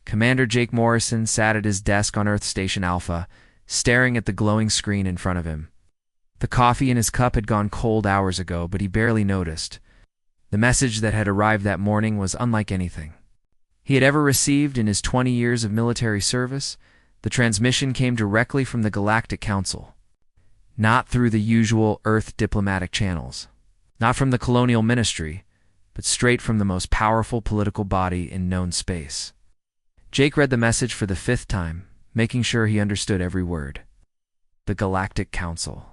Commander Jake Morrison sat at his desk on Earth Station Alpha, staring at the glowing screen in front of him. The coffee in his cup had gone cold hours ago, but he barely noticed. The message that had arrived that morning was unlike anything he had ever received in his 20 years of military service. The transmission came directly from the Galactic Council, not through the usual Earth diplomatic channels, not from the Colonial Ministry, but straight from the most powerful political body in known space. Jake read the message for the 5th time, making sure he understood every word. The Galactic Council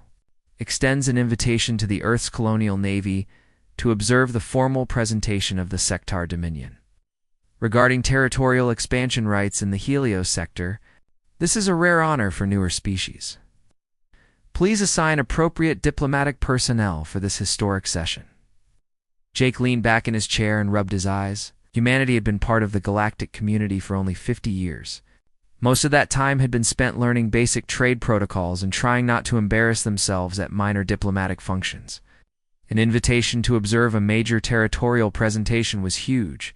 extends an invitation to the Earth's colonial navy to observe the formal presentation of the Sector Dominion. Regarding territorial expansion rights in the Helios sector, this is a rare honor for newer species. Please assign appropriate diplomatic personnel for this historic session. Jake leaned back in his chair and rubbed his eyes. Humanity had been part of the galactic community for only 50 years. Most of that time had been spent learning basic trade protocols and trying not to embarrass themselves at minor diplomatic functions. An invitation to observe a major territorial presentation was huge.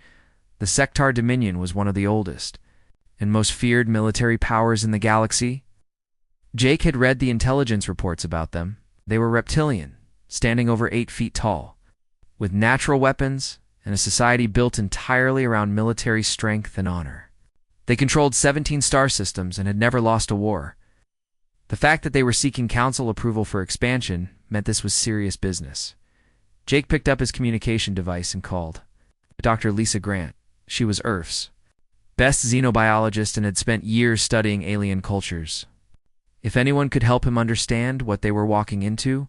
The Sector Dominion was one of the oldest and most feared military powers in the galaxy. Jake had read the intelligence reports about them. They were reptilian, standing over 8 feet tall, with natural weapons and a society built entirely around military strength and honor. They controlled 17 star systems and had never lost a war. The fact that they were seeking council approval for expansion meant this was serious business. Jake picked up his communication device and called Dr. Lisa Grant. She was Earth's best xenobiologist and had spent years studying alien cultures. If anyone could help him understand what they were walking into,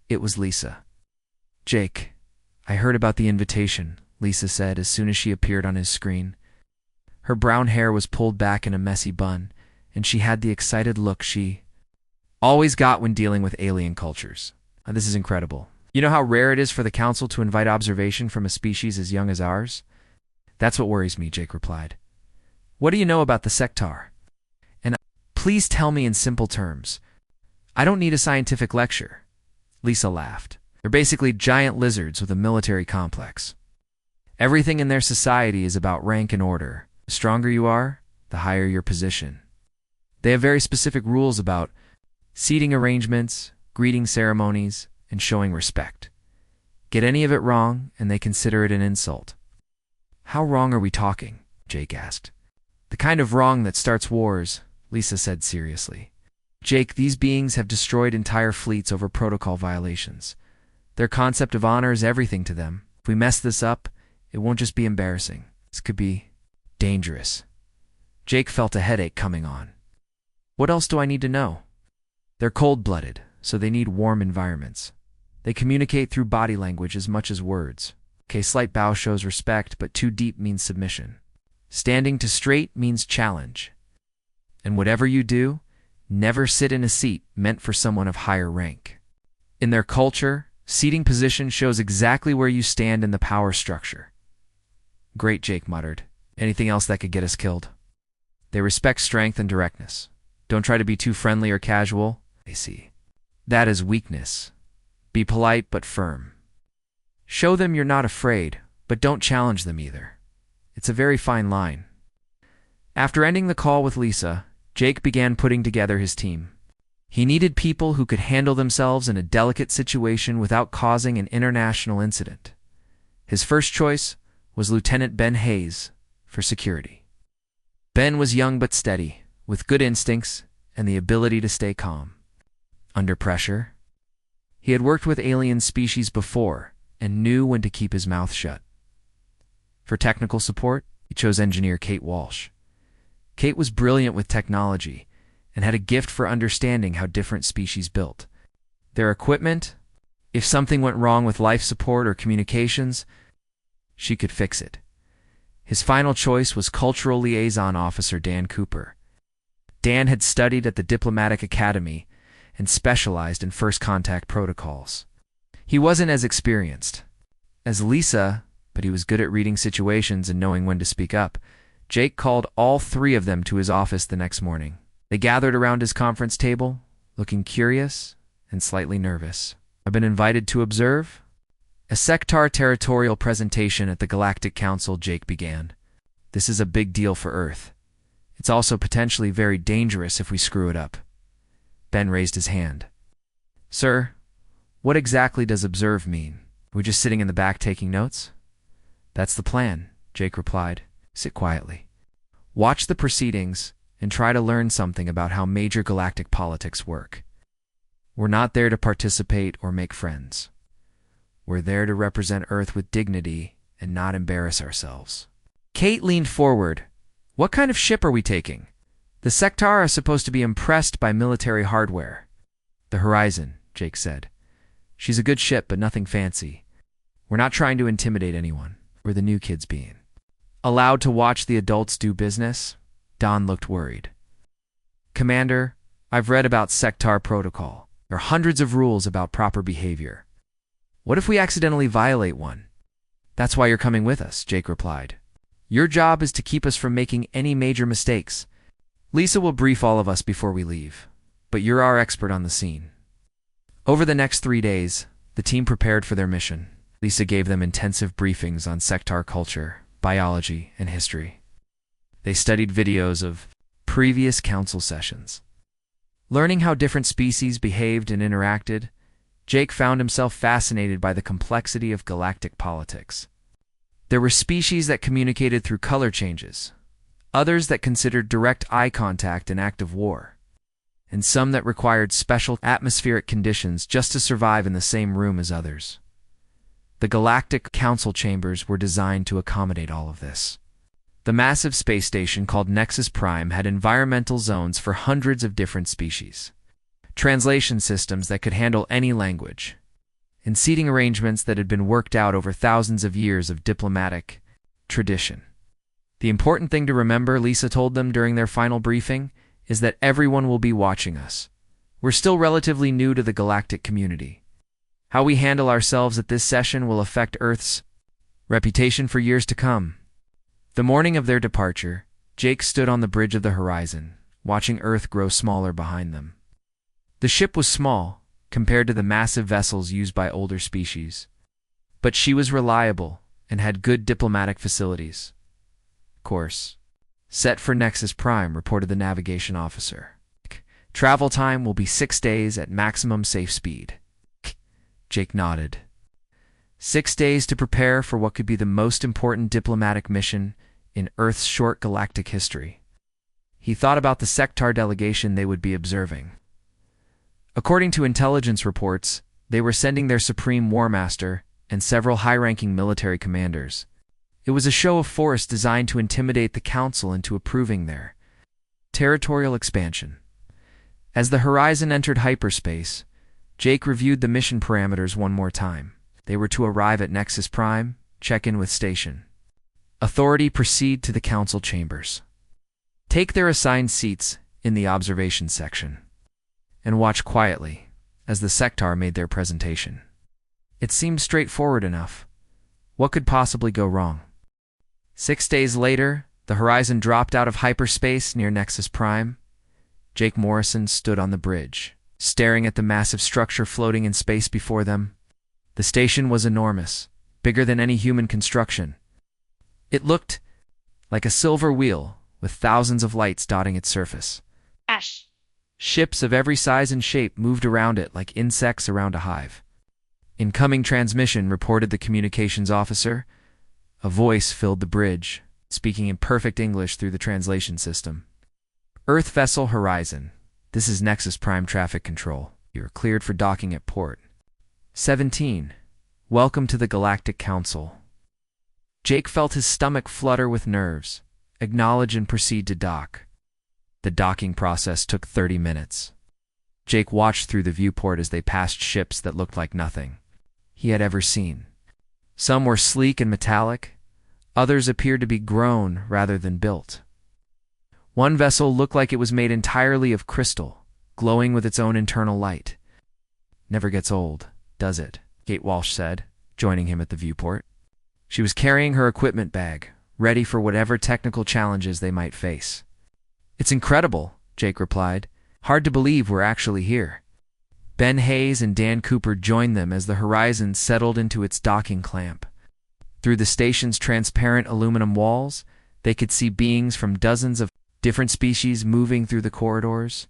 it was Lisa. "Jake, I heard about the invitation," Lisa said as soon as she appeared on his screen. Her brown hair was pulled back in a messy bun, and she had the excited look she always got when dealing with alien cultures. This is incredible. You know how rare it is for the Council to invite observation from a species as young as ours? That's what worries me, Jake replied. What do you know about the Sector? And please tell me in simple terms. I don't need a scientific lecture. Lisa laughed. They're basically giant lizards with a military complex. Everything in their society is about rank and order. The stronger you are, the higher your position. They have very specific rules about seating arrangements, greeting ceremonies, and showing respect. Get any of it wrong, and they consider it an insult. How wrong are we talking? Jake asked. The kind of wrong that starts wars, Lisa said seriously. Jake, these beings have destroyed entire fleets over protocol violations. Their concept of honor is everything to them. If we mess this up, it won't just be embarrassing. This could be dangerous. Jake felt a headache coming on. What else do I need to know? They're cold-blooded, so they need warm environments. They communicate through body language as much as words. Okay, slight bow shows respect, but too deep means submission. Standing to straight means challenge. And whatever you do, never sit in a seat meant for someone of higher rank. In their culture, seating position shows exactly where you stand in the power structure. Great, Jake muttered. Anything else that could get us killed? They respect strength and directness. Don't try to be too friendly or casual. They see that is weakness. Be polite but firm. Show them you're not afraid, but don't challenge them either. It's a very fine line. After ending the call with Lisa, Jake began putting together his team. He needed people who could handle themselves in a delicate situation without causing an international incident. His first choice was Lieutenant Ben Hayes for security. Ben was young but steady, with good instincts and the ability to stay calm. Under pressure, he had worked with alien species before and knew when to keep his mouth shut. For technical support, he chose engineer Kate Walsh. Kate was brilliant with technology and had a gift for understanding how different species built. Their equipment, if something went wrong with life support or communications, she could fix it. His final choice was Cultural Liaison Officer Dan Cooper. Dan had studied at the Diplomatic Academy and specialized in first contact protocols. He wasn't as experienced as Lisa, but he was good at reading situations and knowing when to speak up. Jake called all 3 of them to his office the next morning. They gathered around his conference table, looking curious and slightly nervous. I've been invited to observe a Sector territorial presentation at the Galactic Council, Jake began. This is a big deal for Earth. It's also potentially very dangerous if we screw it up. Ben raised his hand. Sir, what exactly does observe mean? We're just sitting in the back taking notes? That's the plan, Jake replied. Sit quietly. Watch the proceedings and try to learn something about how major galactic politics work. We're not there to participate or make friends. We're there to represent Earth with dignity and not embarrass ourselves. Kate leaned forward. What kind of ship are we taking? The Sectar are supposed to be impressed by military hardware. The Horizon, Jake said. She's a good ship, but nothing fancy. We're not trying to intimidate anyone. We're the new kids being allowed to watch the adults do business. Don looked worried. Commander, I've read about Sectar protocol. There are hundreds of rules about proper behavior. What if we accidentally violate one? That's why you're coming with us, Jake replied. Your job is to keep us from making any major mistakes. Lisa will brief all of us before we leave, but you're our expert on the scene. Over the next 3 days, the team prepared for their mission. Lisa gave them intensive briefings on Sectar culture, biology, and history. They studied videos of previous council sessions. Learning how different species behaved and interacted, Jake found himself fascinated by the complexity of galactic politics. There were species that communicated through color changes, others that considered direct eye contact an act of war, and some that required special atmospheric conditions just to survive in the same room as others. The galactic council chambers were designed to accommodate all of this. The massive space station called Nexus Prime had environmental zones for hundreds of different species, translation systems that could handle any language, and seating arrangements that had been worked out over thousands of years of diplomatic tradition. The important thing to remember, Lisa told them during their final briefing, is that everyone will be watching us. We're still relatively new to the galactic community. How we handle ourselves at this session will affect Earth's reputation for years to come. The morning of their departure, Jake stood on the bridge of the Horizon, watching Earth grow smaller behind them. The ship was small, compared to the massive vessels used by older species, but she was reliable and had good diplomatic facilities. Course set for Nexus Prime, reported the navigation officer. Travel time will be 6 days at maximum safe speed. Jake nodded. 6 days to prepare for what could be the most important diplomatic mission in Earth's short galactic history. He thought about the Sectar delegation they would be observing. According to intelligence reports, they were sending their Supreme War Master and several high-ranking military commanders. It was a show of force designed to intimidate the Council into approving their territorial expansion. As the Horizon entered hyperspace, Jake reviewed the mission parameters one more time. They were to arrive at Nexus Prime, check in with station authority, proceed to the Council chambers, take their assigned seats in the observation section, and watch quietly as the Sectar made their presentation. It seemed straightforward enough. What could possibly go wrong? 6 days later, the Horizon dropped out of hyperspace near Nexus Prime. Jake Morrison stood on the bridge, staring at the massive structure floating in space before them. The station was enormous, bigger than any human construction. It looked like a silver wheel with thousands of lights dotting its surface. Ash. Ships of every size and shape moved around it like insects around a hive. Incoming transmission, reported the communications officer. A voice filled the bridge, speaking in perfect English through the translation system. Earth Vessel Horizon. This is Nexus Prime Traffic Control. You are cleared for docking at Port 17. Welcome to the Galactic Council. Jake felt his stomach flutter with nerves. Acknowledge and proceed to dock. The docking process took 30 minutes. Jake watched through the viewport as they passed ships that looked like nothing he had ever seen. Some were sleek and metallic. Others appeared to be grown rather than built. One vessel looked like it was made entirely of crystal, glowing with its own internal light. Never gets old, does it? Kate Walsh said, joining him at the viewport. She was carrying her equipment bag, ready for whatever technical challenges they might face. It's incredible, Jake replied. Hard to believe we're actually here. Ben Hayes and Dan Cooper joined them as the Horizon settled into its docking clamp. Through the station's transparent aluminum walls, they could see beings from dozens of different species moving through the corridors.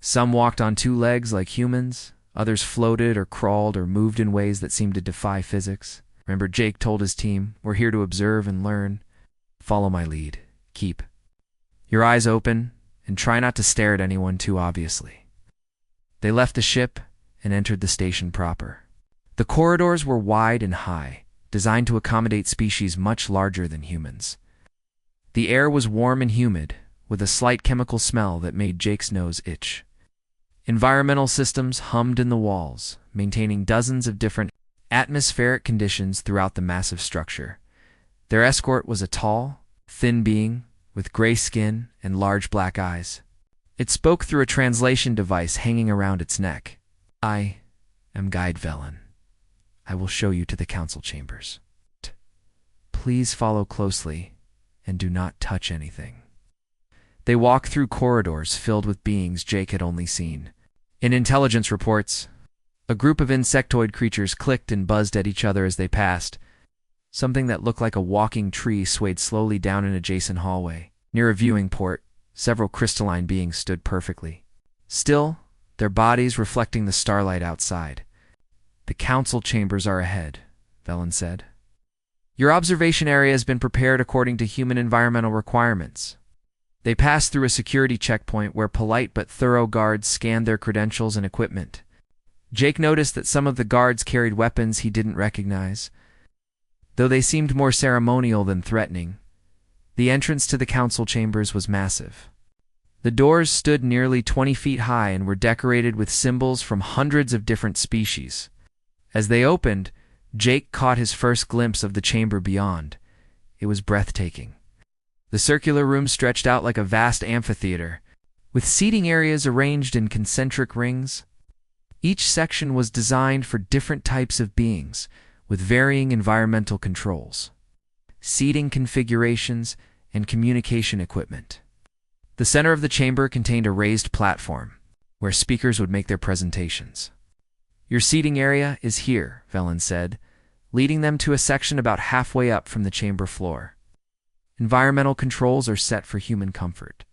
Some walked on two legs like humans, others floated or crawled or moved in ways that seemed to defy physics. Remember, Jake told his team, "We're here to observe and learn. Follow my lead. Keep your eyes open and try not to stare at anyone too obviously." They left the ship and entered the station proper. The corridors were wide and high, designed to accommodate species much larger than humans. The air was warm and humid, with a slight chemical smell that made Jake's nose itch. Environmental systems hummed in the walls, maintaining dozens of different atmospheric conditions throughout the massive structure. Their escort was a tall, thin being with gray skin and large black eyes. It spoke through a translation device hanging around its neck. "I am Guide Velen. I will show you to the council chambers. Please follow closely and do not touch anything." They walked through corridors filled with beings Jake had only seen in intelligence reports. A group of insectoid creatures clicked and buzzed at each other as they passed. Something that looked like a walking tree swayed slowly down an adjacent hallway. Near a viewing port, several crystalline beings stood perfectly still, their bodies reflecting the starlight outside. "The council chambers are ahead," Velen said. "Your observation area has been prepared according to human environmental requirements." They passed through a security checkpoint where polite but thorough guards scanned their credentials and equipment. Jake noticed that some of the guards carried weapons he didn't recognize. Though they seemed more ceremonial than threatening, the entrance to the council chambers was massive. The doors stood nearly 20 feet high and were decorated with symbols from hundreds of different species. As they opened, Jake caught his first glimpse of the chamber beyond. It was breathtaking. The circular room stretched out like a vast amphitheater, with seating areas arranged in concentric rings. Each section was designed for different types of beings, with varying environmental controls, seating configurations, and communication equipment. The center of the chamber contained a raised platform, where speakers would make their presentations. "Your seating area is here," Velen said, leading them to a section about halfway up from the chamber floor. "Environmental controls are set for human comfort.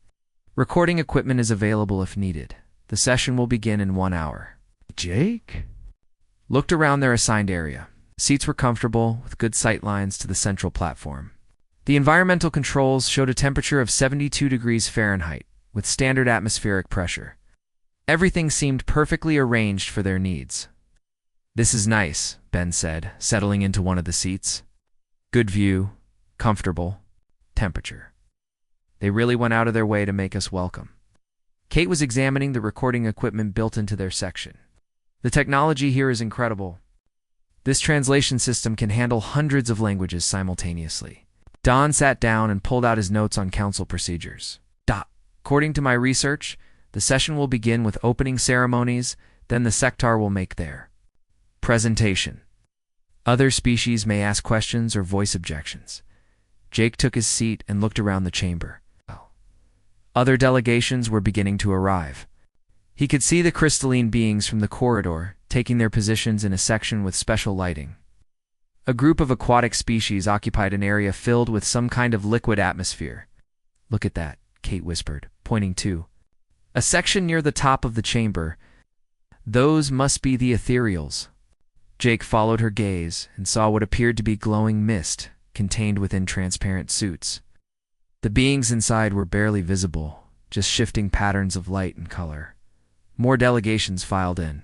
Recording equipment is available if needed. The session will begin in 1 hour." Jake looked around their assigned area. Seats were comfortable, with good sight lines to the central platform. The environmental controls showed a temperature of 72 degrees Fahrenheit, with standard atmospheric pressure. Everything seemed perfectly arranged for their needs. "This is nice," Ben said, settling into one of the seats. "Good view, comfortable, temperature. They really went out of their way to make us welcome." Kate was examining the recording equipment built into their section. "The technology here is incredible. This translation system can handle hundreds of languages simultaneously." Don sat down and pulled out his notes on council procedures. "According to my research, the session will begin with opening ceremonies, then the sectar will make their presentation. Other species may ask questions or voice objections." Jake took his seat and looked around the chamber. Other delegations were beginning to arrive. He could see the crystalline beings from the corridor, taking their positions in a section with special lighting. A group of aquatic species occupied an area filled with some kind of liquid atmosphere. "Look at that," Kate whispered, pointing to a section near the top of the chamber. "Those must be the ethereals." Jake followed her gaze and saw what appeared to be glowing mist contained within transparent suits. The beings inside were barely visible, just shifting patterns of light and color. More delegations filed in.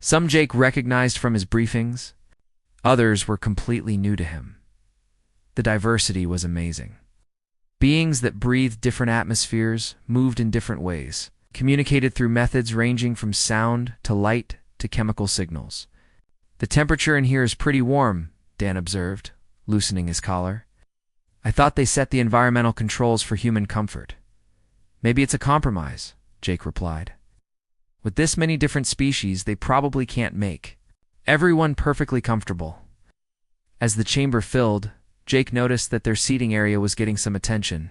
Some Jake recognized from his briefings. Others were completely new to him. The diversity was amazing. Beings that breathed different atmospheres, moved in different ways, communicated through methods ranging from sound to light to chemical signals. "The temperature in here is pretty warm," Dan observed, loosening his collar. "I thought they set the environmental controls for human comfort." "Maybe it's a compromise," Jake replied. "With this many different species, they probably can't make everyone perfectly comfortable." As the chamber filled, Jake noticed that their seating area was getting some attention.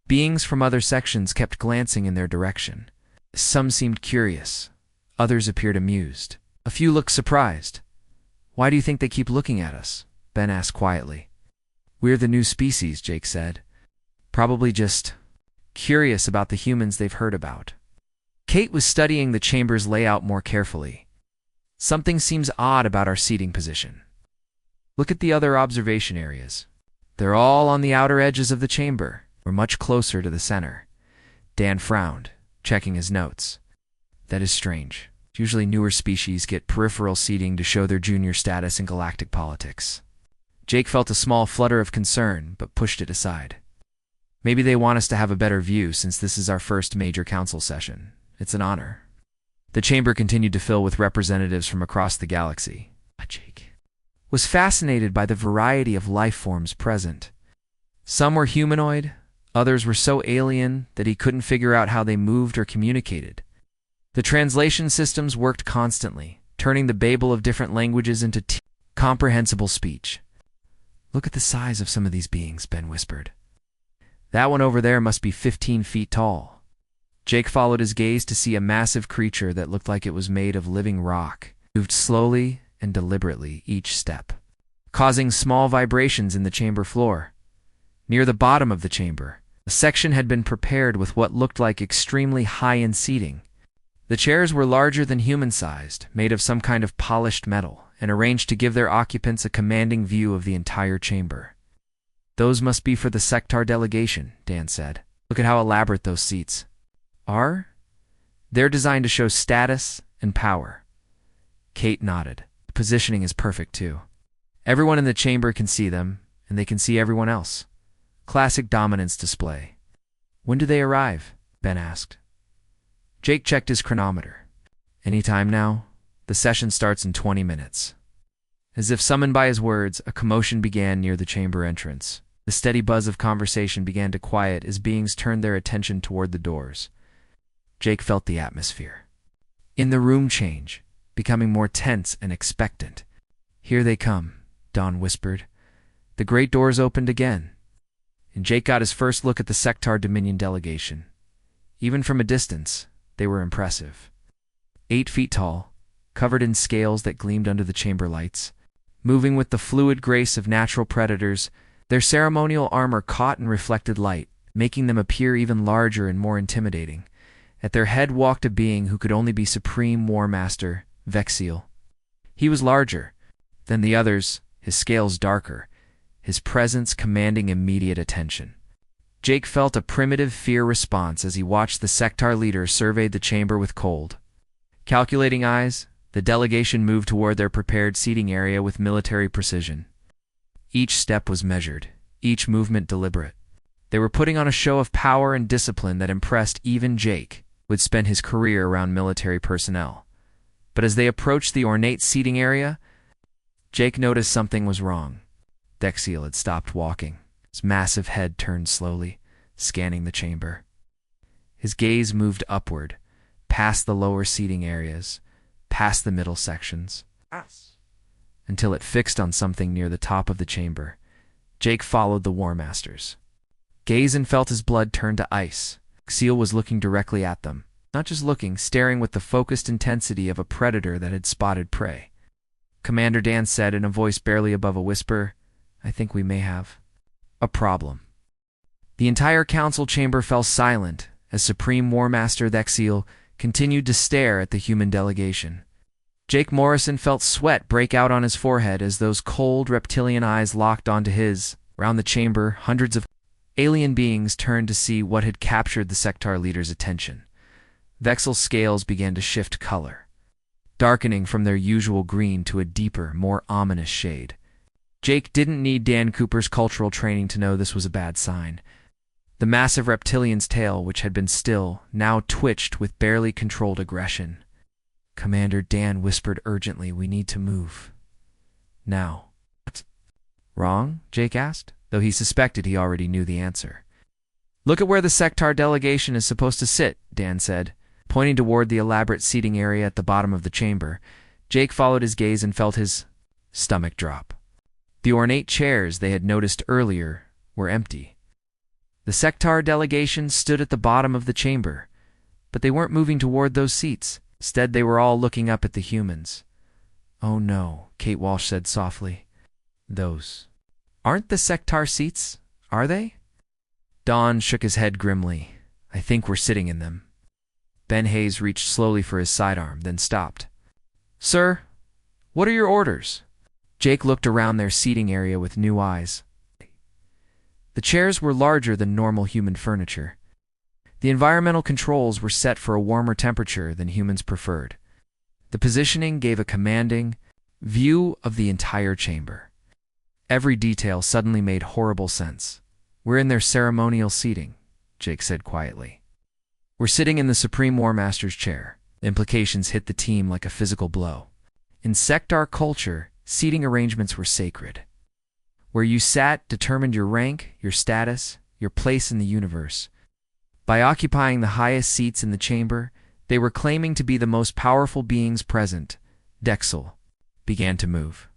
Beings from other sections kept glancing in their direction. Some seemed curious. Others appeared amused. A few looked surprised. "Why do you think they keep looking at us?" Ben asked quietly. "We're the new species," Jake said. "Probably just curious about the humans they've heard about. Kate was studying the chamber's layout more carefully. Something seems odd about our seating position. Look at the other observation areas. They're all on the outer edges of the chamber. We're much closer to the center. Dan frowned, checking his notes. That is strange. Usually newer species get peripheral seating to show their junior status in galactic politics. Jake felt a small flutter of concern, but pushed it aside. Maybe they want us to have a better view since this is our first major council session. It's an honor. The chamber continued to fill with representatives from across the galaxy. Jake was fascinated by the variety of life forms present. Some were humanoid, others were so alien that he couldn't figure out how they moved or communicated. The translation systems worked constantly, turning the babel of different languages into comprehensible speech. Look at the size of some of these beings, Ben whispered. That one over there must be 15 feet tall. Jake followed his gaze to see a massive creature that looked like it was made of living rock. It moved slowly and deliberately each step, causing small vibrations in the chamber floor. Near the bottom of the chamber, a section had been prepared with what looked like extremely high-end seating. The chairs were larger than human-sized, made of some kind of polished metal, and arranged to give their occupants a commanding view of the entire chamber. Those must be for the Sectar delegation, Dan said. Look at how elaborate those seats are. They're designed to show status and power. Kate nodded. The positioning is perfect, too. Everyone in the chamber can see them, and they can see everyone else. Classic dominance display. When do they arrive? Ben asked. Jake checked his chronometer. Any time now? The session starts in 20 minutes. As if summoned by his words, a commotion began near the chamber entrance. The steady buzz of conversation began to quiet as beings turned their attention toward the doors. Jake felt the atmosphere. In the room change, becoming more tense and expectant. Here they come, Dawn whispered. The great doors opened again, and Jake got his first look at the Sectar Dominion delegation. Even from a distance, they were impressive. 8 feet tall, covered in scales that gleamed under the chamber lights, moving with the fluid grace of natural predators, their ceremonial armor caught and reflected light, making them appear even larger and more intimidating. At their head walked a being who could only be Supreme War Master Vexiel. He was larger than the others, his scales darker, his presence commanding immediate attention. Jake felt a primitive fear response as he watched the Sectar leader survey the chamber with cold, calculating eyes. The delegation moved toward their prepared seating area with military precision. Each step was measured, each movement deliberate. They were putting on a show of power and discipline that impressed even Jake, who had spent his career around military personnel. But as they approached the ornate seating area, Jake noticed something was wrong. Vexiel had stopped walking. His massive head turned slowly, scanning the chamber. His gaze moved upward, past the lower seating areas, past the middle sections, until it fixed on something near the top of the chamber. Jake followed the War Masters. Gaze and felt his blood turn to ice. Vexiel was looking directly at them. Not just looking, staring with the focused intensity of a predator that had spotted prey. Commander Dan said in a voice barely above a whisper, I think we may have a problem. The entire council chamber fell silent as Supreme War Master Vexiel continued to stare at the human delegation. Jake Morrison felt sweat break out on his forehead as those cold reptilian eyes locked onto his. Around the chamber, hundreds of alien beings turned to see what had captured the Sectar leader's attention. Vexiel's scales began to shift color, darkening from their usual green to a deeper, more ominous shade. Jake didn't need Dan Cooper's cultural training to know this was a bad sign. The massive reptilian's tail, which had been still, now twitched with barely controlled aggression. Commander Dan whispered urgently, we need to move. Now. What's wrong? Jake asked, though he suspected he already knew the answer. Look at where the Sectar delegation is supposed to sit, Dan said, pointing toward the elaborate seating area at the bottom of the chamber. Jake followed his gaze and felt his stomach drop. The ornate chairs they had noticed earlier were empty. The Sectar delegation stood at the bottom of the chamber, but they weren't moving toward those seats. Instead, they were all looking up at the humans. Oh no, Kate Walsh said softly. Those aren't the Sectar seats, are they? Don shook his head grimly. I think we're sitting in them. Ben Hayes reached slowly for his sidearm, then stopped. Sir, what are your orders? Jake looked around their seating area with new eyes. The chairs were larger than normal human furniture. The environmental controls were set for a warmer temperature than humans preferred. The positioning gave a commanding view of the entire chamber. Every detail suddenly made horrible sense. We're in their ceremonial seating, Jake said quietly. We're sitting in the Supreme War Master's chair. The implications hit the team like a physical blow. In Sectar culture, seating arrangements were sacred. Where you sat determined your rank, your status, your place in the universe. By occupying the highest seats in the chamber, they were claiming to be the most powerful beings present. Dexel began to move.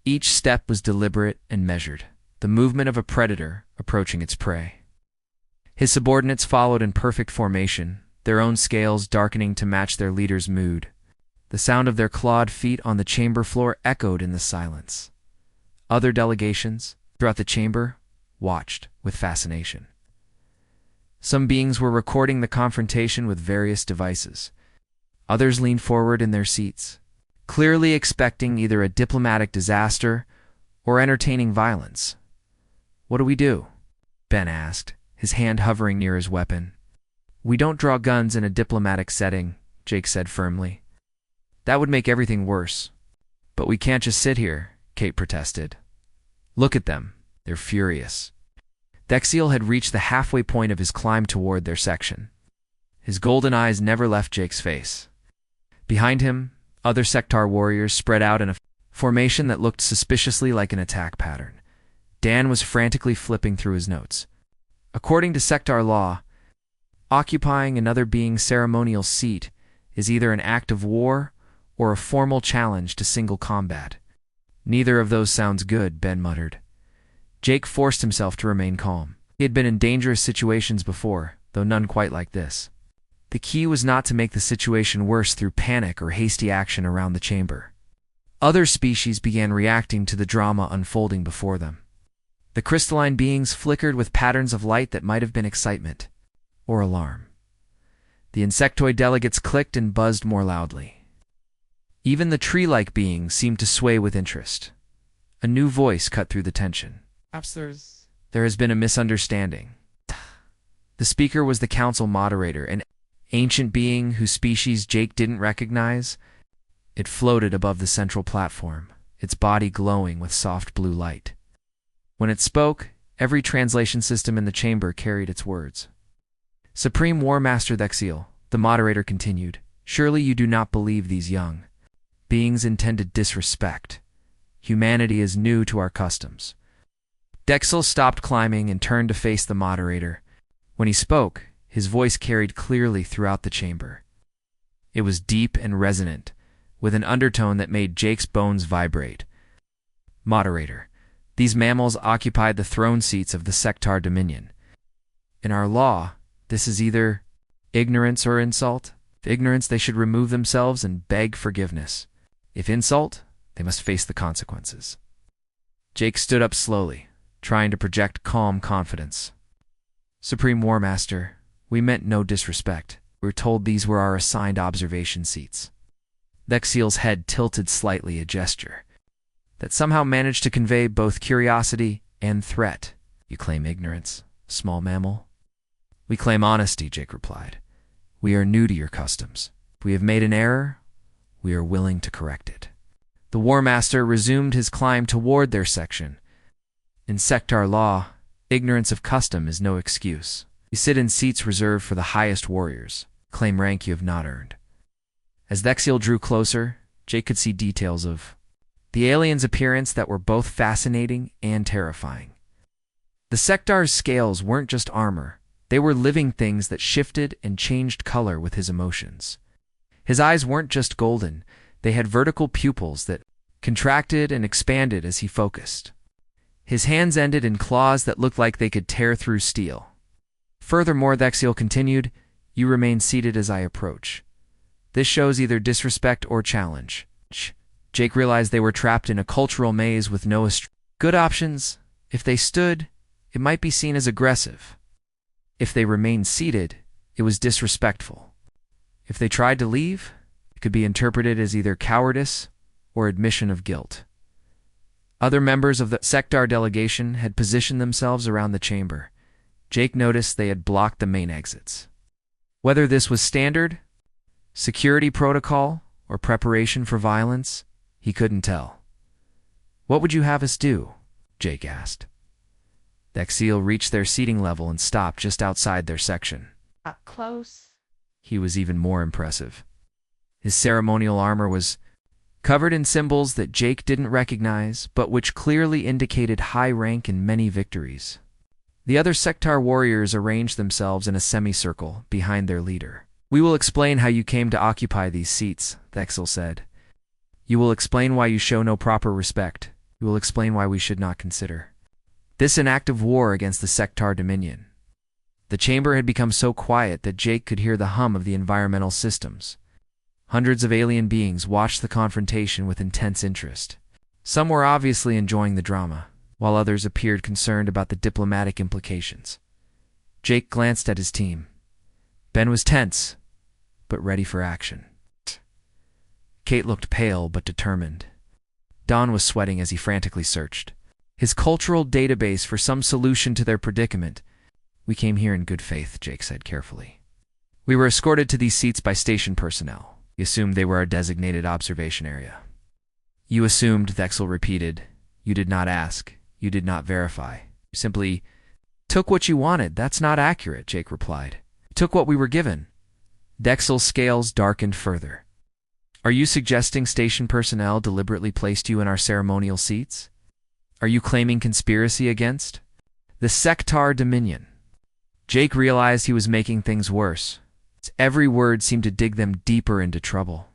Each step was deliberate and measured, the movement of a predator approaching its prey. His subordinates followed in perfect formation, their own scales darkening to match their leader's mood. The sound of their clawed feet on the chamber floor echoed in the silence. Other delegations, throughout the chamber, watched with fascination. Some beings were recording the confrontation with various devices. Others leaned forward in their seats, clearly expecting either a diplomatic disaster or entertaining violence. What do we do? Ben asked, his hand hovering near his weapon. We don't draw guns in a diplomatic setting, Jake said firmly. That would make everything worse. But we can't just sit here, Kate protested. Look at them. They're furious. Dexiel had reached the halfway point of his climb toward their section. His golden eyes never left Jake's face. Behind him, other Sectar warriors spread out in a formation that looked suspiciously like an attack pattern. Dan was frantically flipping through his notes. According to Sectar law, occupying another being's ceremonial seat is either an act of war or a formal challenge to single combat. Neither of those sounds good, Ben muttered. Jake forced himself to remain calm. He had been in dangerous situations before, though none quite like this. The key was not to make the situation worse through panic or hasty action around the chamber. Other species began reacting to the drama unfolding before them. The crystalline beings flickered with patterns of light that might have been excitement or alarm. The insectoid delegates clicked and buzzed more loudly. Even the tree-like beings seemed to sway with interest. A new voice cut through the tension. Upstairs. There has been a misunderstanding. The speaker was the council moderator, an ancient being whose species Jake didn't recognize. It floated above the central platform, its body glowing with soft blue light. When it spoke, every translation system in the chamber carried its words. Supreme War Master Dexiel, the moderator continued, surely you do not believe these young beings intended disrespect. Humanity is new to our customs. Dexiel stopped climbing and turned to face the moderator. When he spoke, his voice carried clearly throughout the chamber. It was deep and resonant, with an undertone that made Jake's bones vibrate. Moderator, these mammals occupied the throne seats of the Sectar Dominion. In our law, this is either ignorance or insult. If ignorance, they should remove themselves and beg forgiveness. If insult, they must face the consequences. Jake stood up slowly, trying to project calm confidence. Supreme War Master, we meant no disrespect. We were told these were our assigned observation seats. Dexiel's head tilted slightly, a gesture that somehow managed to convey both curiosity and threat. You claim ignorance, small mammal? We claim honesty, Jake replied. We are new to your customs. If we have made an error, we are willing to correct it. The War Master resumed his climb toward their section. In Sectar law, ignorance of custom is no excuse. You sit in seats reserved for the highest warriors. Claim rank you have not earned. As Dexiel drew closer, Jake could see details of the alien's appearance that were both fascinating and terrifying. The Sectar's scales weren't just armor. They were living things that shifted and changed color with his emotions. His eyes weren't just golden. They had vertical pupils that contracted and expanded as he focused. His hands ended in claws that looked like they could tear through steel. Furthermore, Dexiel continued, you remain seated as I approach. This shows either disrespect or challenge. Jake realized they were trapped in a cultural maze with no good options. If they stood, it might be seen as aggressive. If they remained seated, it was disrespectful. If they tried to leave, it could be interpreted as either cowardice or admission of guilt. Other members of the sector delegation had positioned themselves around the chamber. Jake noticed they had blocked the main exits. Whether this was standard, security protocol, or preparation for violence, he couldn't tell. "What would you have us do?" Jake asked. Dexiel reached their seating level and stopped just outside their section. Up close. He was even more impressive. His ceremonial armor was covered in symbols that Jake didn't recognize, but which clearly indicated high rank and many victories. The other sector warriors arranged themselves in a semicircle behind their leader. "We will explain how you came to occupy these seats," Dexiel said. "You will explain why you show no proper respect. You will explain why we should not consider this an act of war against the sector dominion." The chamber had become so quiet that Jake could hear the hum of the environmental systems. Hundreds of alien beings watched the confrontation with intense interest. Some were obviously enjoying the drama, while others appeared concerned about the diplomatic implications. Jake glanced at his team. Ben was tense, but ready for action. Kate looked pale but determined. Don was sweating as he frantically searched his cultural database for some solution to their predicament. "We came here in good faith," Jake said carefully. "We were escorted to these seats by station personnel. We assumed they were our designated observation area." "You assumed," Dexiel repeated. "You did not ask. You did not verify. You simply took what you wanted." "That's not accurate," Jake replied. "We took what we were given." Dexiel's scales darkened further. "Are you suggesting station personnel deliberately placed you in our ceremonial seats? Are you claiming conspiracy against the sector dominion?" Jake realized he was making things worse. Every word seemed to dig them deeper into trouble.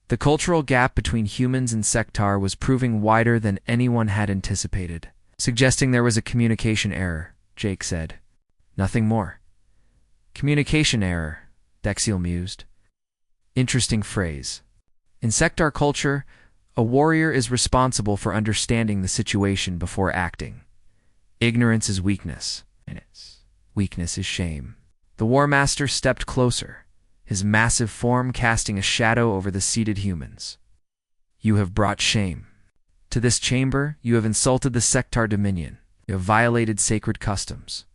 The cultural gap between humans and sector was proving wider than anyone had anticipated. "Suggesting there was a communication error," Jake said. "Nothing more." "Communication error," Dexiel mused. Interesting phrase. In sector culture, a warrior is responsible for understanding the situation before acting. Ignorance is weakness, and weakness is shame. The War Master stepped closer, his massive form casting a shadow over the seated humans. "You have brought shame to this chamber. You have insulted the sector dominion. You have violated sacred customs.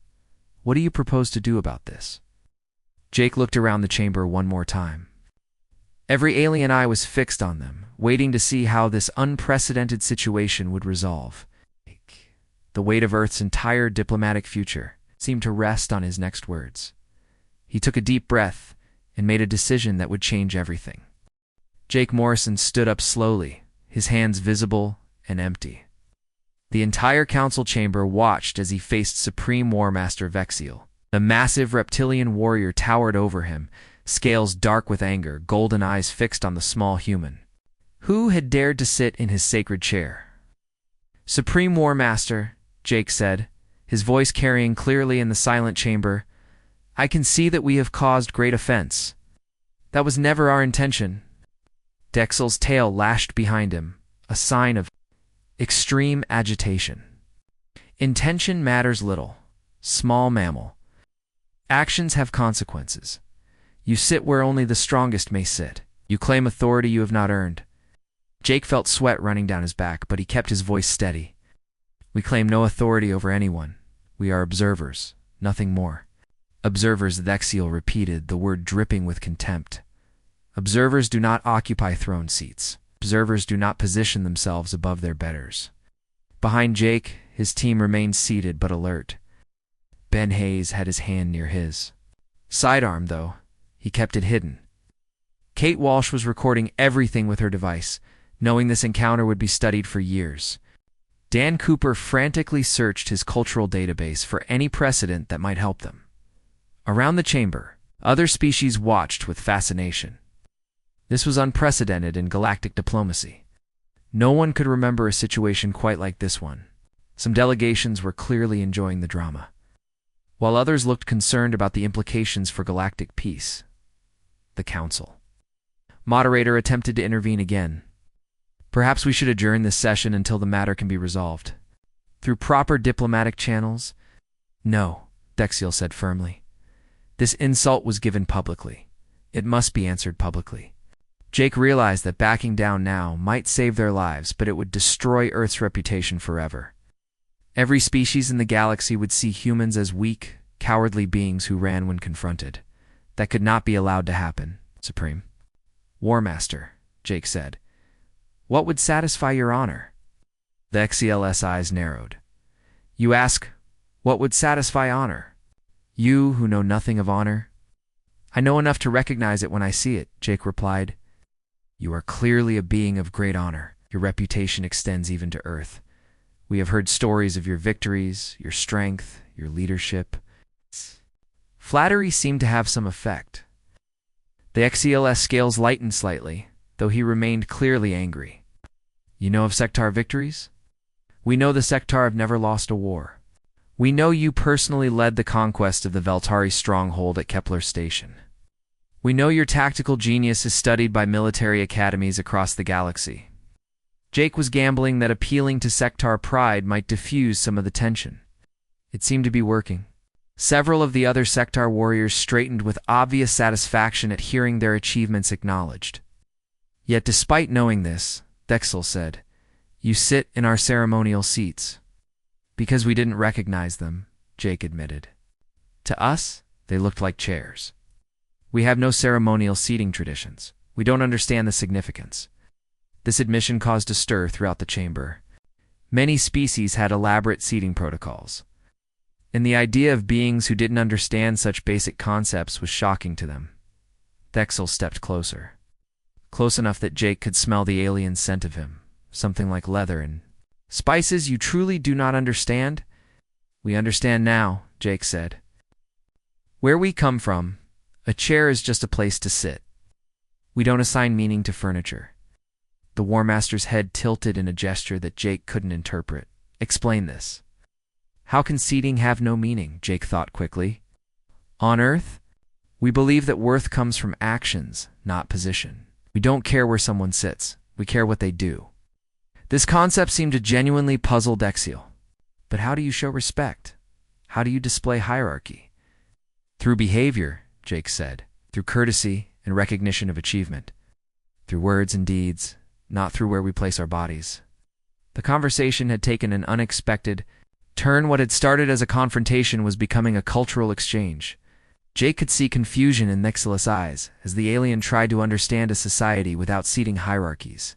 What do you propose to do about this?" Jake looked around the chamber one more time. Every alien eye was fixed on them, waiting to see how this unprecedented situation would resolve. The weight of Earth's entire diplomatic future seemed to rest on his next words. He took a deep breath and made a decision that would change everything. Jake Morrison stood up slowly, his hands visible and empty. The entire council chamber watched as he faced Supreme War Master Vexiel. The massive reptilian warrior towered over him, scales dark with anger, golden eyes fixed on the small human. Who had dared to sit in his sacred chair? "Supreme War Master," Jake said, his voice carrying clearly in the silent chamber, "I can see that we have caused great offense. That was never our intention." Dexiel's tail lashed behind him, a sign of extreme agitation. "Intention matters little, small mammal. Actions have consequences. You sit where only the strongest may sit. You claim authority you have not earned." Jake felt sweat running down his back, but he kept his voice steady. "We claim no authority over anyone. We are observers, nothing more." "Observers," Dexiel repeated, the word dripping with contempt. "Observers do not occupy throne seats. Observers do not position themselves above their betters." Behind Jake, his team remained seated but alert. Ben Hayes had his hand near his sidearm, though. He kept it hidden. Kate Walsh was recording everything with her device, knowing this encounter would be studied for years. Dan Cooper frantically searched his cultural database for any precedent that might help them. Around the chamber, other species watched with fascination. This was unprecedented in galactic diplomacy. No one could remember a situation quite like this one. Some delegations were clearly enjoying the drama, while others looked concerned about the implications for galactic peace. The Council moderator attempted to intervene again. "Perhaps we should adjourn this session until the matter can be resolved. Through proper diplomatic channels?" "No," Dexiel said firmly. This insult was given publicly. It must be answered publicly. Jake realized that backing down now might save their lives, but it would destroy Earth's reputation forever. Every species in the galaxy would see humans as weak, cowardly beings who ran when confronted. That could not be allowed to happen, Supreme. War Master, Jake said. What would satisfy your honor? The XEL's eyes narrowed. You ask, what would satisfy honor? You who know nothing of honor? I know enough to recognize it when I see it, Jake replied. You are clearly a being of great honor. Your reputation extends even to Earth. We have heard stories of your victories, your strength, your leadership. Flattery seemed to have some effect. The XEL's scales lightened slightly, though he remained clearly angry. You know of Sectar victories? We know the Sectar have never lost a war. We know you personally led the conquest of the Veltari stronghold at Kepler Station. We know your tactical genius is studied by military academies across the galaxy. Jake was gambling that appealing to Sectar pride might diffuse some of the tension. It seemed to be working. Several of the other Sectar warriors straightened with obvious satisfaction at hearing their achievements acknowledged. Yet despite knowing this, Dexiel said, You sit in our ceremonial seats. Because we didn't recognize them, Jake admitted. To us, they looked like chairs. We have no ceremonial seating traditions. We don't understand the significance. This admission caused a stir throughout the chamber. Many species had elaborate seating protocols, and the idea of beings who didn't understand such basic concepts was shocking to them. Dexiel stepped closer. Close enough that Jake could smell the alien scent of him, something like leather and spices you truly do not understand? We understand now, Jake said. Where we come from, a chair is just a place to sit. We don't assign meaning to furniture. The War Master's head tilted in a gesture that Jake couldn't interpret. Explain this. How can seating have no meaning? Jake thought quickly. On Earth, we believe that worth comes from actions, not position. We don't care where someone sits. We care what they do. This concept seemed to genuinely puzzle Dexiel. But how do you show respect? How do you display hierarchy? Through behavior, Jake said. Through courtesy and recognition of achievement. Through words and deeds, not through where we place our bodies. The conversation had taken an unexpected turn. What had started as a confrontation was becoming a cultural exchange. Jake could see confusion in Dexiel's eyes as the alien tried to understand a society without seating hierarchies.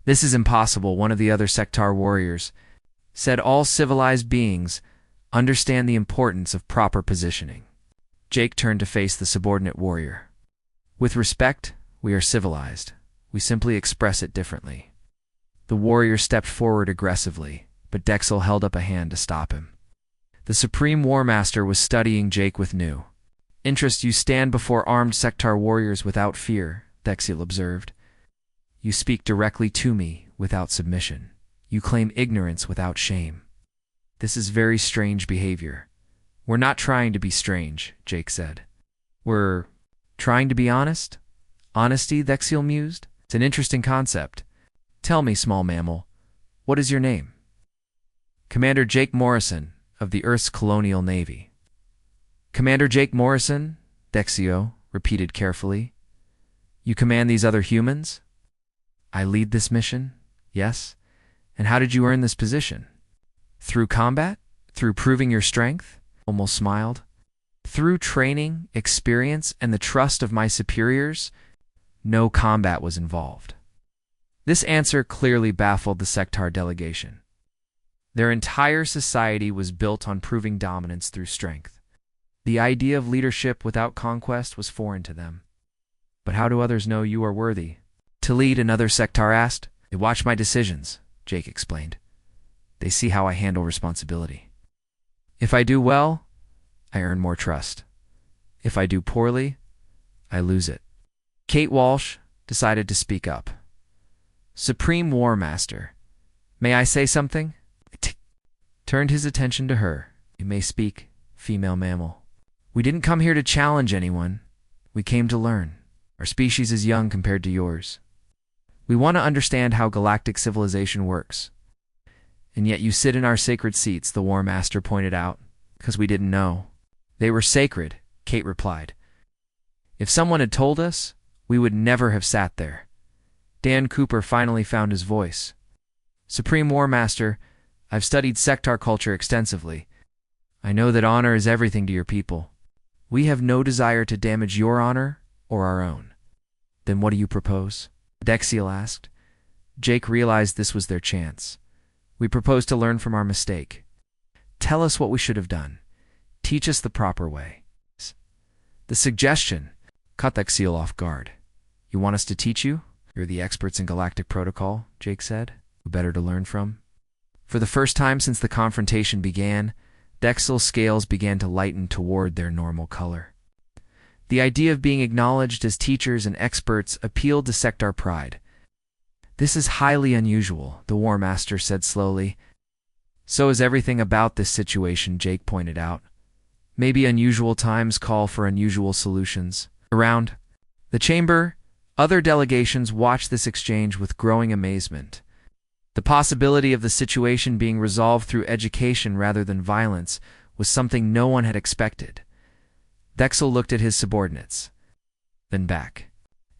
This is impossible, one of the other Sectar warriors said. All civilized beings understand the importance of proper positioning. Jake turned to face the subordinate warrior. With respect, we are civilized. We simply express it differently. The warrior stepped forward aggressively, but Dexiel held up a hand to stop him. The Supreme War Master was studying Jake with new interest. You stand before armed Sectar warriors without fear, Dexiel observed. You speak directly to me without submission. You claim ignorance without shame. This is very strange behavior. We're not trying to be strange, Jake said. We're trying to be honest? Honesty, Dexiel mused. It's an interesting concept. Tell me, small mammal, what is your name? Commander Jake Morrison, of the Earth's Colonial Navy. Commander Jake Morrison, Dexiel repeated carefully. You command these other humans? I lead this mission, yes. And how did you earn this position? Through combat? Through proving your strength? Almost smiled. Through training, experience, and the trust of my superiors? No combat was involved. This answer clearly baffled the Sectar delegation. Their entire society was built on proving dominance through strength. The idea of leadership without conquest was foreign to them. But how do others know you are worthy to lead? Another Sectar asked. They watch my decisions, Jake explained. They see how I handle responsibility. If I do well, I earn more trust. If I do poorly, I lose it. Kate Walsh decided to speak up. Supreme War Master, may I say something? Turned his attention to her. You may speak, female mammal. We didn't come here to challenge anyone. We came to learn. Our species is young compared to yours. We want to understand how galactic civilization works. And yet you sit in our sacred seats, the War Master pointed out, because we didn't know. They were sacred, Kate replied. If someone had told us, we would never have sat there. Dan Cooper finally found his voice. Supreme War Master, I've studied sectar culture extensively. I know that honor is everything to your people. We have no desire to damage your honor or our own. Then what do you propose? Dexiel asked. Jake realized this was their chance. We propose to learn from our mistake. Tell us what we should have done. Teach us the proper way. The suggestion caught Dexiel off guard. You want us to teach you? You're the experts in galactic protocol, Jake said. Who better to learn from? For the first time since the confrontation began, Dexiel's scales began to lighten toward their normal color. The idea of being acknowledged as teachers and experts appealed to sectar pride. This is highly unusual, the War Master said slowly. So is everything about this situation, Jake pointed out. Maybe unusual times call for unusual solutions. Around the chamber, other delegations watched this exchange with growing amazement. The possibility of the situation being resolved through education rather than violence was something no one had expected. Dexiel looked at his subordinates, then back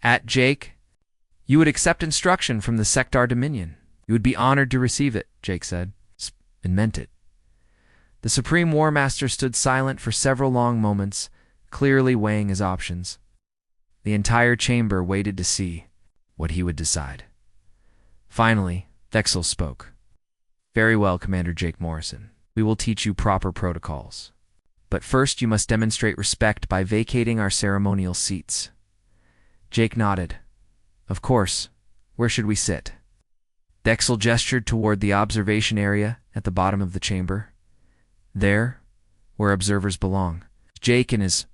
at Jake. You would accept instruction from the sectar Dominion. You would be honored to receive it, Jake said, and meant it. The Supreme War Master stood silent for several long moments, clearly weighing his options. The entire chamber waited to see what he would decide. Finally, Dexiel spoke. Very well, Commander Jake Morrison. We will teach you proper protocols. But first you must demonstrate respect by vacating our ceremonial seats. Jake nodded. Of course. Where should we sit? Dexiel gestured toward the observation area at the bottom of the chamber. There, where observers belong. Jake and his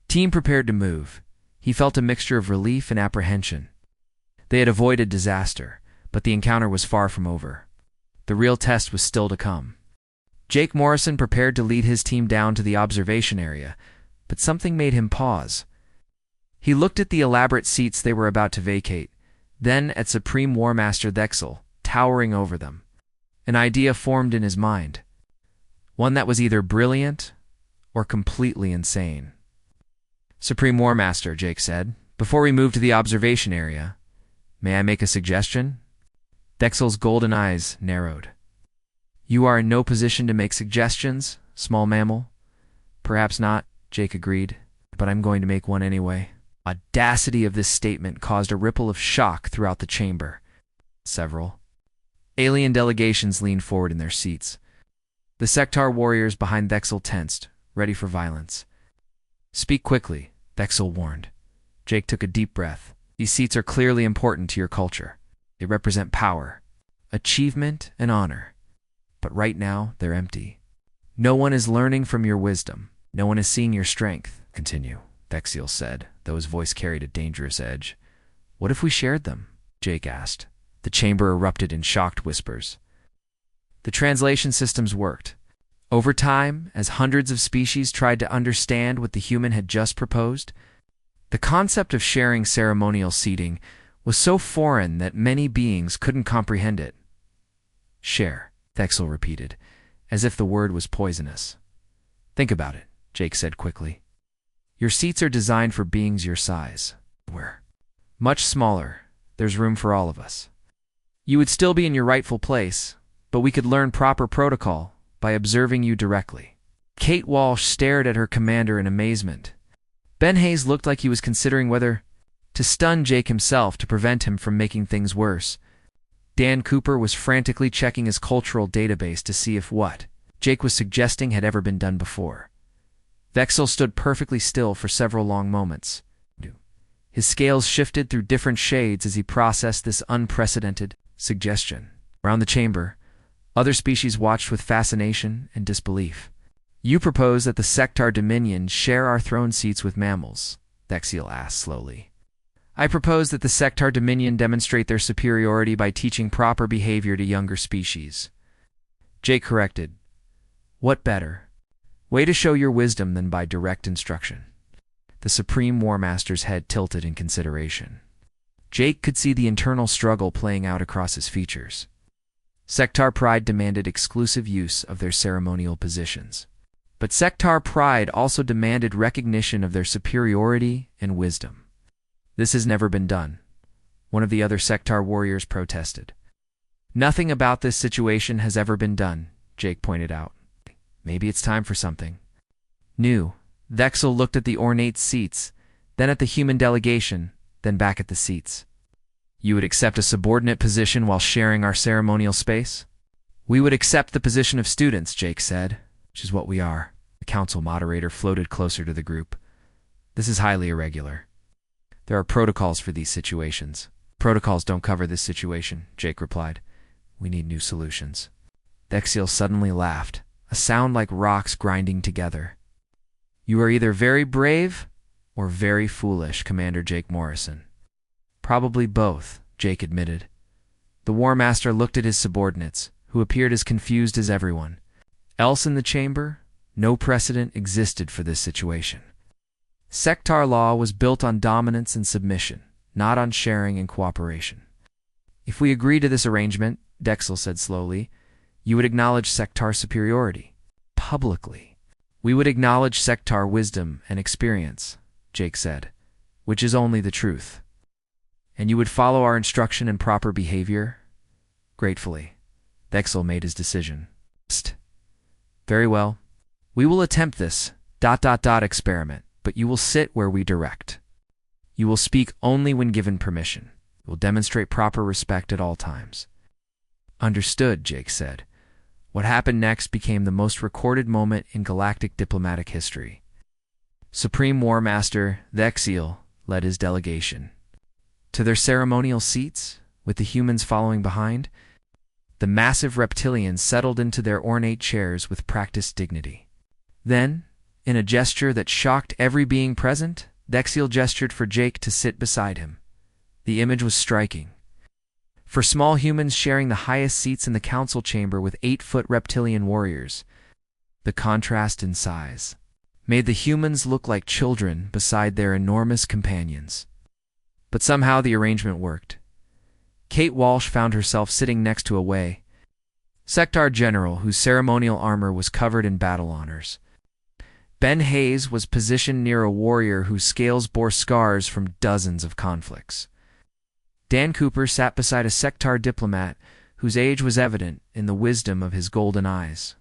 team prepared to move. He felt a mixture of relief and apprehension. They had avoided disaster, but the encounter was far from over. The real test was still to come. Jake Morrison prepared to lead his team down to the observation area, but something made him pause. He looked at the elaborate seats they were about to vacate, then at Supreme War Master Dexiel, towering over them. An idea formed in his mind, one that was either brilliant or completely insane. Supreme War Master, Jake said, before we move to the observation area, may I make a suggestion? Dexiel's golden eyes narrowed. You are in no position to make suggestions, small mammal. Perhaps not, Jake agreed, but I'm going to make one anyway. Audacity of this statement caused a ripple of shock throughout the chamber. Several alien delegations leaned forward in their seats. The sectar warriors behind Dexiel tensed, ready for violence. Speak quickly, Dexiel warned. Jake took a deep breath. These seats are clearly important to your culture. They represent power, achievement, and honor. But right now, they're empty. No one is learning from your wisdom. No one is seeing your strength. Continue, Dexiel said, though his voice carried a dangerous edge. What if we shared them? Jake asked. The chamber erupted in shocked whispers. The translation systems worked. Over time, as hundreds of species tried to understand what the human had just proposed, the concept of sharing ceremonial seating was so foreign that many beings couldn't comprehend it. Share, Dexiel repeated, as if the word was poisonous. Think about it, Jake said quickly. Your seats are designed for beings your size. We're much smaller. There's room for all of us. You would still be in your rightful place, but we could learn proper protocol by observing you directly. Kate Walsh stared at her commander in amazement. Ben Hayes looked like he was considering whether to stun Jake himself to prevent him from making things worse. Dan Cooper was frantically checking his cultural database to see if what Jake was suggesting had ever been done before. Dexiel stood perfectly still for several long moments. His scales shifted through different shades as he processed this unprecedented suggestion. Around the chamber, other species watched with fascination and disbelief. You propose that the sectar Dominion share our throne seats with mammals, Dexiel asked slowly. I propose that the sectar Dominion demonstrate their superiority by teaching proper behavior to younger species. Jake corrected. What better way to show your wisdom than by direct instruction? The Supreme War Master's head tilted in consideration. Jake could see the internal struggle playing out across his features. Sectar pride demanded exclusive use of their ceremonial positions. But sectar pride also demanded recognition of their superiority and wisdom. This has never been done, one of the other sectar warriors protested. Nothing about this situation has ever been done, Jake pointed out. Maybe it's time for something new. Vexel looked at the ornate seats, then at the human delegation, then back at the seats. You would accept a subordinate position while sharing our ceremonial space? We would accept the position of students, Jake said, which is what we are. The council moderator floated closer to the group. This is highly irregular. There are protocols for these situations. Protocols don't cover this situation, Jake replied. We need new solutions. Dexiel suddenly laughed, a sound like rocks grinding together. You are either very brave or very foolish, Commander Jake Morrison. Probably both, Jake admitted. The War Master looked at his subordinates, who appeared as confused as everyone. Else in the chamber, no precedent existed for this situation. Sectar law was built on dominance and submission, not on sharing and cooperation. If we agree to this arrangement, Dexel said slowly, you would acknowledge sectar superiority. Publicly. We would acknowledge sectar wisdom and experience, Jake said, which is only the truth. And you would follow our instruction and proper behavior? Gratefully. Dexel made his decision. Psst. Very well. We will attempt this ... experiment, but you will sit where we direct. You will speak only when given permission. You will demonstrate proper respect at all times. Understood, Jake said. What happened next became the most recorded moment in galactic diplomatic history. Supreme War Master Dexiel led his delegation. To their ceremonial seats, with the humans following behind, the massive reptilians settled into their ornate chairs with practiced dignity. Then, in a gesture that shocked every being present, Dexiel gestured for Jake to sit beside him. The image was striking. For small humans sharing the highest seats in the council chamber with 8-foot reptilian warriors, the contrast in size made the humans look like children beside their enormous companions. But somehow the arrangement worked. Kate Walsh found herself sitting next to a Way Sectar general whose ceremonial armor was covered in battle honors. Ben Hayes was positioned near a warrior whose scales bore scars from dozens of conflicts. Dan Cooper sat beside a sectar diplomat whose age was evident in the wisdom of his golden eyes.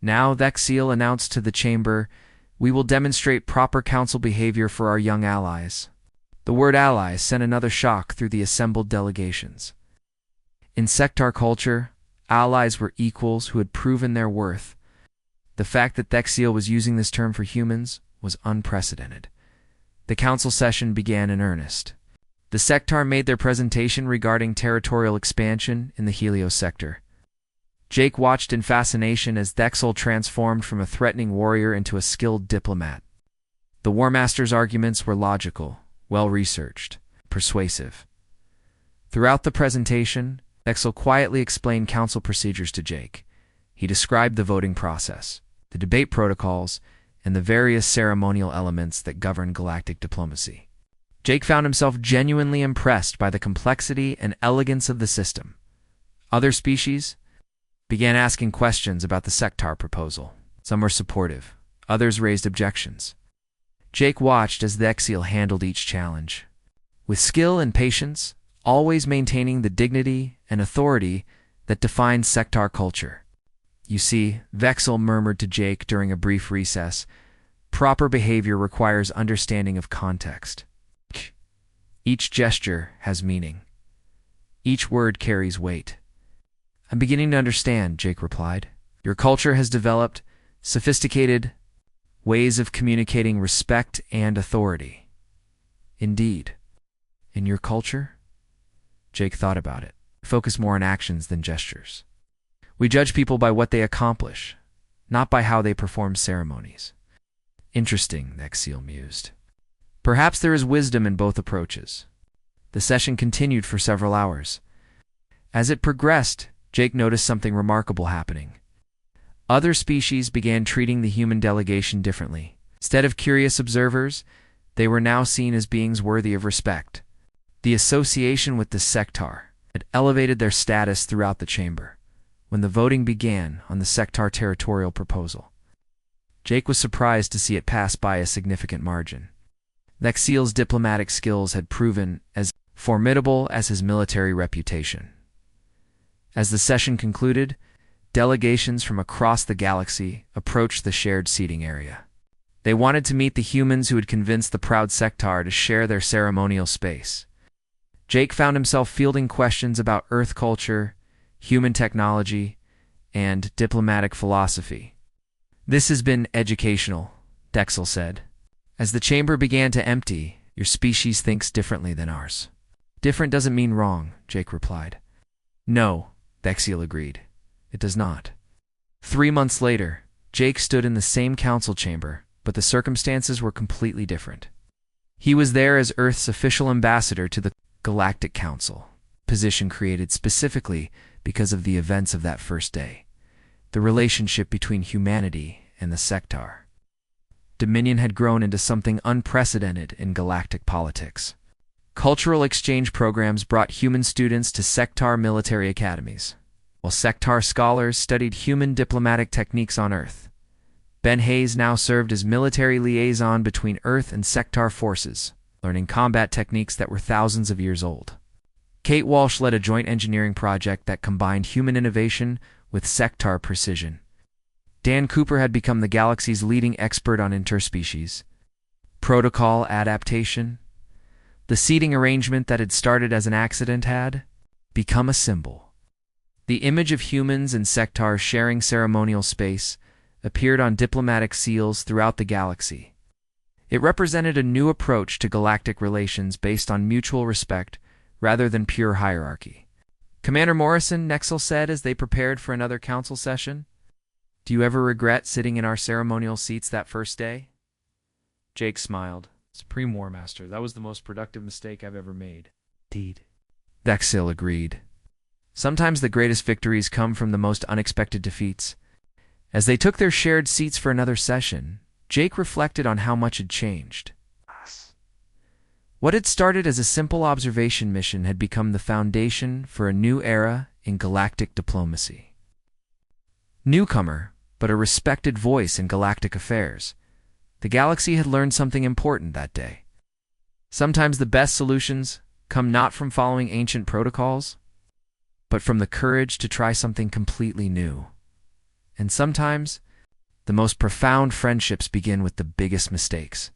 Now Dexiel announced to the chamber, we will demonstrate proper council behavior for our young allies. The word allies sent another shock through the assembled delegations. In sectar culture, allies were equals who had proven their worth. The fact that Dexiel was using this term for humans was unprecedented. The council session began in earnest. The sectar made their presentation regarding territorial expansion in the Helios sector. Jake watched in fascination as Dexiel transformed from a threatening warrior into a skilled diplomat. The War Master's arguments were logical, well-researched, persuasive. Throughout the presentation, Dexiel quietly explained council procedures to Jake. He described the voting process, the debate protocols, and the various ceremonial elements that govern galactic diplomacy. Jake found himself genuinely impressed by the complexity and elegance of the system. Other species began asking questions about the sectar proposal. Some were supportive, others raised objections. Jake watched as Dexiel handled each challenge. With skill and patience, always maintaining the dignity and authority that defines sectar culture. You see, Vexel murmured to Jake during a brief recess, proper behavior requires understanding of context. Each gesture has meaning. Each word carries weight. I'm beginning to understand, Jake replied. Your culture has developed sophisticated ways of communicating respect and authority. Indeed. In your culture? Jake thought about it. Focus more on actions than gestures. We judge people by what they accomplish, not by how they perform ceremonies. Interesting, Dexiel mused. Perhaps there is wisdom in both approaches. The session continued for several hours. As it progressed, Jake noticed something remarkable happening. Other species began treating the human delegation differently. Instead of curious observers, they were now seen as beings worthy of respect. The association with the sectar had elevated their status throughout the chamber when the voting began on the sectar territorial proposal. Jake was surprised to see it pass by a significant margin. Nexiel's diplomatic skills had proven as formidable as his military reputation. As the session concluded, delegations from across the galaxy approached the shared seating area. They wanted to meet the humans who had convinced the proud Sectar to share their ceremonial space. Jake found himself fielding questions about Earth culture, human technology, and diplomatic philosophy. "This has been educational," Dexel said. As the chamber began to empty, "Your species thinks differently than ours." "Different doesn't mean wrong," Jake replied. "No," Dexel agreed. "It does not." 3 months later, Jake stood in the same council chamber, but the circumstances were completely different. He was there as Earth's official ambassador to the Galactic Council, position created specifically because of the events of that first day, the relationship between humanity and the Sectar. Dominion had grown into something unprecedented in galactic politics. Cultural exchange programs brought human students to Sectar military academies, while Sectar scholars studied human diplomatic techniques on Earth. Ben Hayes now served as military liaison between Earth and Sectar forces, learning combat techniques that were thousands of years old. Kate Walsh led a joint engineering project that combined human innovation with Sectar precision. Dan Cooper had become the galaxy's leading expert on interspecies protocol adaptation. The seating arrangement that had started as an accident had become a symbol. The image of humans and Sectars sharing ceremonial space appeared on diplomatic seals throughout the galaxy. It represented a new approach to galactic relations based on mutual respect rather than pure hierarchy. "Commander Morrison," Nexel said as they prepared for another council session, "do you ever regret sitting in our ceremonial seats that first day?" Jake smiled. "Supreme War Master, that was the most productive mistake I've ever made." "Indeed." Nexel agreed. Sometimes the greatest victories come from the most unexpected defeats. As they took their shared seats for another session, Jake reflected on how much had changed. What had started as a simple observation mission had become the foundation for a new era in galactic diplomacy. Newcomer, but a respected voice in galactic affairs, the galaxy had learned something important that day. Sometimes the best solutions come not from following ancient protocols, but from the courage to try something completely new. And sometimes, the most profound friendships begin with the biggest mistakes.